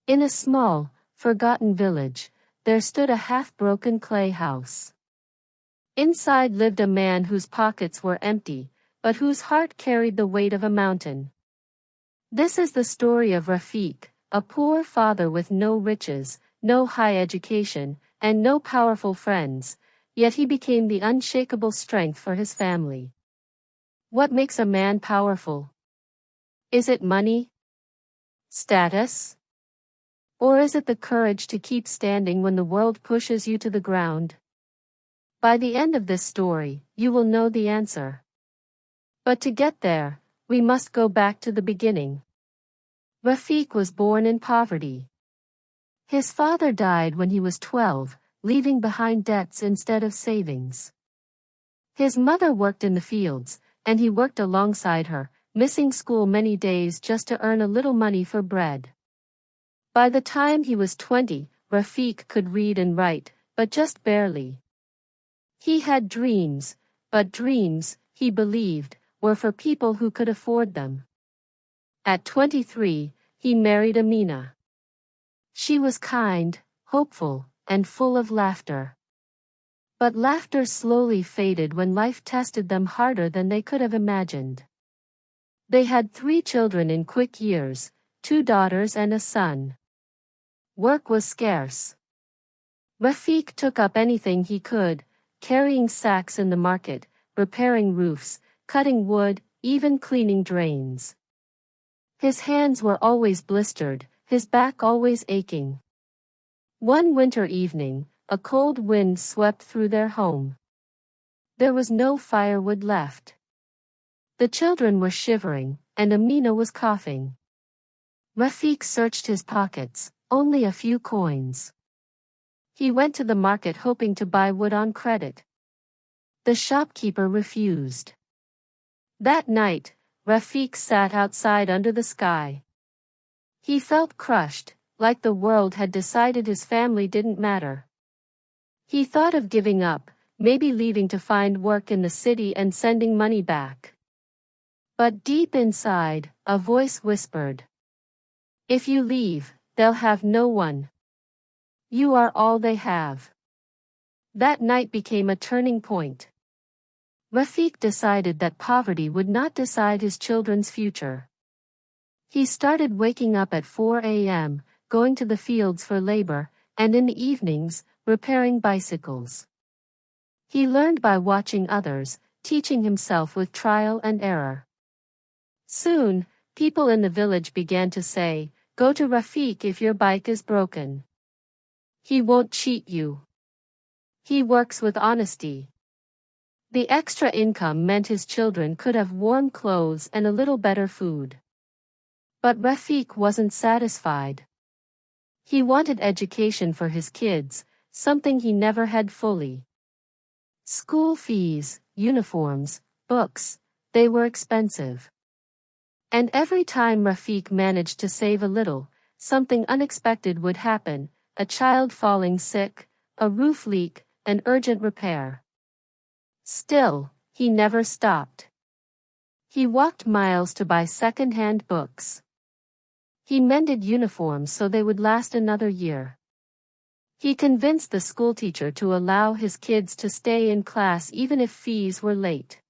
In a small, forgotten village, there stood a half-broken clay house. Inside lived a man whose pockets were empty, but whose heart carried the weight of a mountain. This is the story of Rafiq, a poor father with no riches, no high education, and no powerful friends, yet he became the unshakable strength for his family. What makes a man powerful? Is it money? Status? Or is it the courage to keep standing when the world pushes you to the ground? By the end of this story, you will know the answer. But to get there, we must go back to the beginning. Rafiq was born in poverty. His father died when he was 12, leaving behind debts instead of savings. His mother worked in the fields, and he worked alongside her, missing school many days just to earn a little money for bread. By the time he was 20, Rafiq could read and write, but just barely. He had dreams, but dreams, he believed, were for people who could afford them. At 23, he married Amina. She was kind, hopeful, and full of laughter. But laughter slowly faded when life tested them harder than they could have imagined. They had 3 children in quick years, 2 daughters and a son. Work was scarce. Rafiq took up anything he could, carrying sacks in the market, repairing roofs, cutting wood, even cleaning drains. His hands were always blistered, his back always aching. One winter evening, a cold wind swept through their home. There was no firewood left. The children were shivering, and Amina was coughing. Rafiq searched his pockets, only a few coins. He went to the market hoping to buy wood on credit. The shopkeeper refused. That night, Rafiq sat outside under the sky. He felt crushed, like the world had decided his family didn't matter. He thought of giving up, maybe leaving to find work in the city and sending money back. But deep inside, a voice whispered, "If you leave, they'll have no one. You are all they have." That night became a turning point. Rafiq decided that poverty would not decide his children's future. He started waking up at 4 a.m., going to the fields for labor, and in the evenings, repairing bicycles. He learned by watching others, teaching himself with trial and error. Soon, people in the village began to say, "Go to Rafiq if your bike is broken. He won't cheat you. He works with honesty." The extra income meant his children could have warm clothes and a little better food. But Rafiq wasn't satisfied. He wanted education for his kids, something he never had fully. School fees, uniforms, books, they were expensive. And every time Rafiq managed to save a little, something unexpected would happen, a child falling sick, a roof leak, an urgent repair. Still, he never stopped. He walked miles to buy second-hand books. He mended uniforms so they would last another year. He convinced the schoolteacher to allow his kids to stay in class even if fees were late.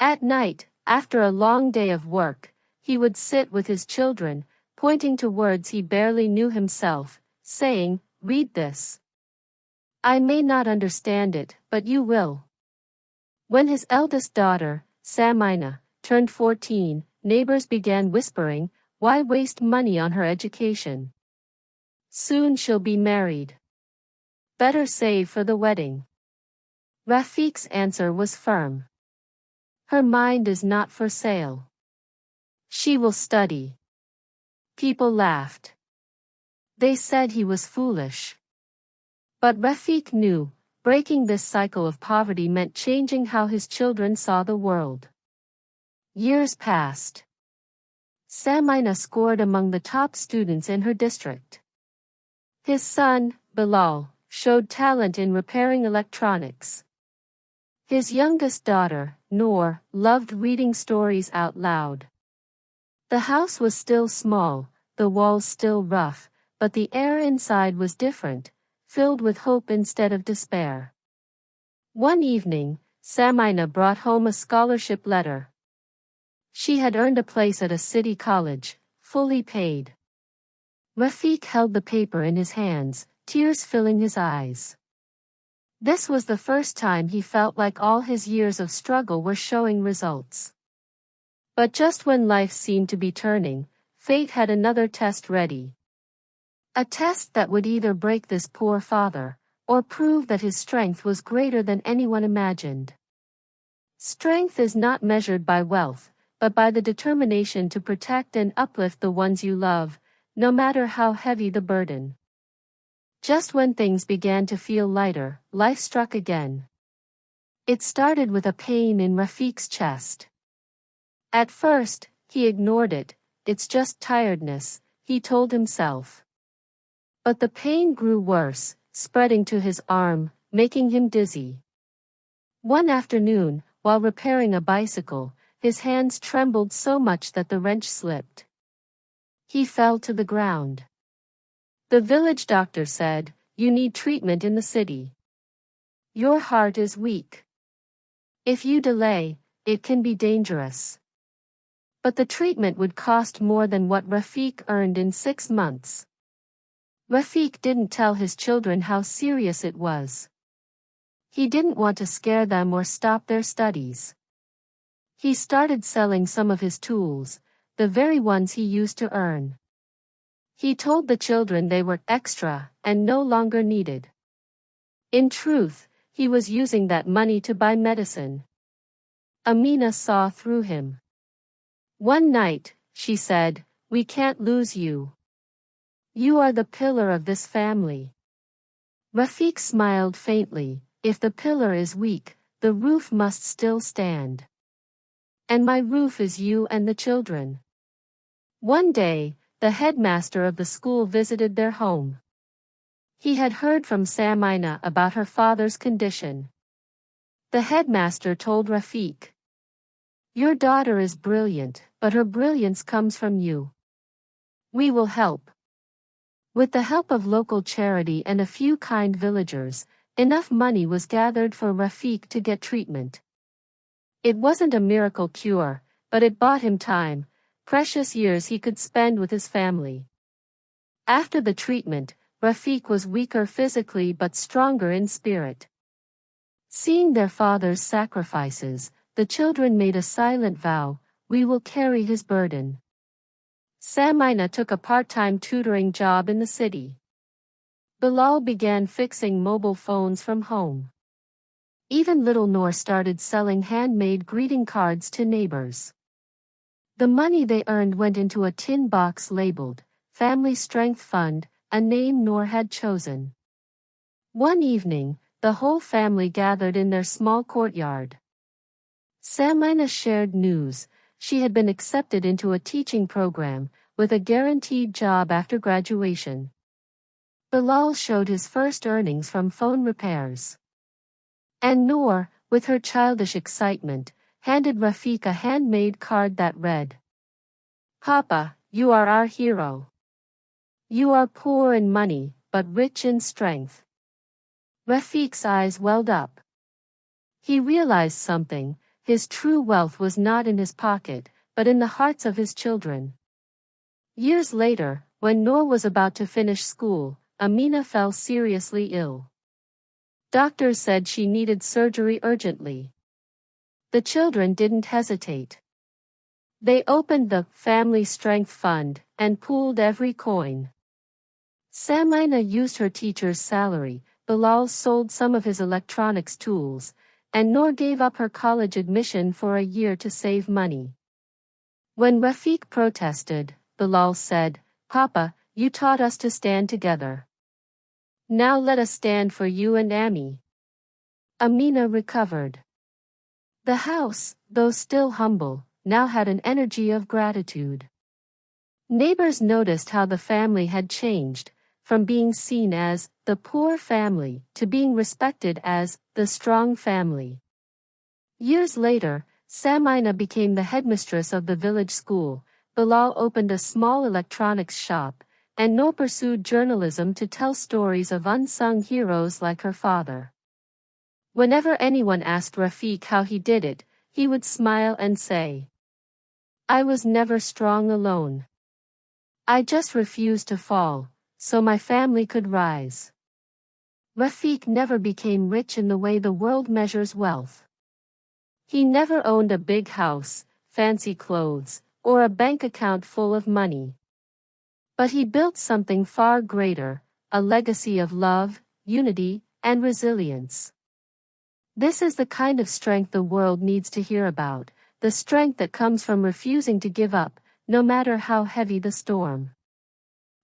At night, after a long day of work, he would sit with his children, pointing to words he barely knew himself, saying, "Read this. I may not understand it, but you will." When his eldest daughter, Samina, turned 14, neighbors began whispering, "Why waste money on her education? Soon she'll be married. Better save for the wedding." Rafiq's answer was firm. "Her mind is not for sale. She will study." People laughed. They said he was foolish. But Rafiq knew, breaking this cycle of poverty meant changing how his children saw the world. Years passed. Samina scored among the top students in her district. His son, Bilal, showed talent in repairing electronics. His youngest daughter, Noor, loved reading stories out loud. The house was still small, the walls still rough, but the air inside was different, filled with hope instead of despair. One evening, Samina brought home a scholarship letter. She had earned a place at a city college, fully paid. Rafiq held the paper in his hands, tears filling his eyes. This was the first time he felt like all his years of struggle were showing results. But just when life seemed to be turning, fate had another test ready. A test that would either break this poor father, or prove that his strength was greater than anyone imagined. Strength is not measured by wealth, but by the determination to protect and uplift the ones you love, no matter how heavy the burden. Just when things began to feel lighter, life struck again. It started with a pain in Rafiq's chest. At first, he ignored it. It's just tiredness, he told himself. But the pain grew worse, spreading to his arm, making him dizzy. One afternoon, while repairing a bicycle, his hands trembled so much that the wrench slipped. He fell to the ground. The village doctor said, "You need treatment in the city. Your heart is weak. If you delay, it can be dangerous." But the treatment would cost more than what Rafiq earned in 6 months. Rafiq didn't tell his children how serious it was. He didn't want to scare them or stop their studies. He started selling some of his tools, the very ones he used to earn. He told the children they were extra and no longer needed. In truth, he was using that money to buy medicine. Amina saw through him. One night, she said, "We can't lose you. You are the pillar of this family." Rafiq smiled faintly. "If the pillar is weak, the roof must still stand. And my roof is you and the children." One day, the headmaster of the school visited their home. He had heard from Samina about her father's condition. The headmaster told Rafiq, "Your daughter is brilliant, but her brilliance comes from you. We will help." With the help of local charity and a few kind villagers, enough money was gathered for Rafiq to get treatment. It wasn't a miracle cure, but it bought him time, precious years he could spend with his family. After the treatment, Rafiq was weaker physically but stronger in spirit. Seeing their father's sacrifices, the children made a silent vow, "We will carry his burden." Samina took a part-time tutoring job in the city. Bilal began fixing mobile phones from home. Even little Noor started selling handmade greeting cards to neighbors. The money they earned went into a tin box labeled, "Family Strength Fund," a name Noor had chosen. One evening, the whole family gathered in their small courtyard. Samina shared news. She had been accepted into a teaching program, with a guaranteed job after graduation. Bilal showed his first earnings from phone repairs. And Noor, with her childish excitement, handed Rafiq a handmade card that read, "Papa, you are our hero. You are poor in money, but rich in strength." Rafiq's eyes welled up. He realized something. His true wealth was not in his pocket, but in the hearts of his children. Years later, when Noor was about to finish school, Amina fell seriously ill. Doctors said she needed surgery urgently. The children didn't hesitate. They opened the Family Strength Fund and pooled every coin. Samina used her teacher's salary, Bilal sold some of his electronics tools, and Noor gave up her college admission for a year to save money. When Rafiq protested, Bilal said, "Papa, you taught us to stand together. Now let us stand for you and Ami." Amina recovered. The house, though still humble, now had an energy of gratitude. Neighbors noticed how the family had changed, from being seen as the poor family to being respected as the strong family. Years later, Samina became the headmistress of the village school. Bilal opened a small electronics shop, and nor pursued journalism to tell stories of unsung heroes like her father. Whenever anyone asked Rafiq how he did it, he would smile and say, "I was never strong alone. I just refused to fall, so my family could rise." Rafiq never became rich in the way the world measures wealth. He never owned a big house, fancy clothes, or a bank account full of money. But he built something far greater, a legacy of love, unity, and resilience. This is the kind of strength the world needs to hear about, the strength that comes from refusing to give up, no matter how heavy the storm.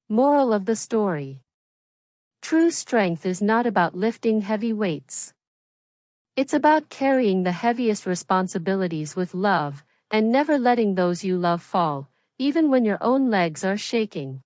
Moral of the story: true strength is not about lifting heavy weights. It's about carrying the heaviest responsibilities with love, and never letting those you love fall, even when your own legs are shaking.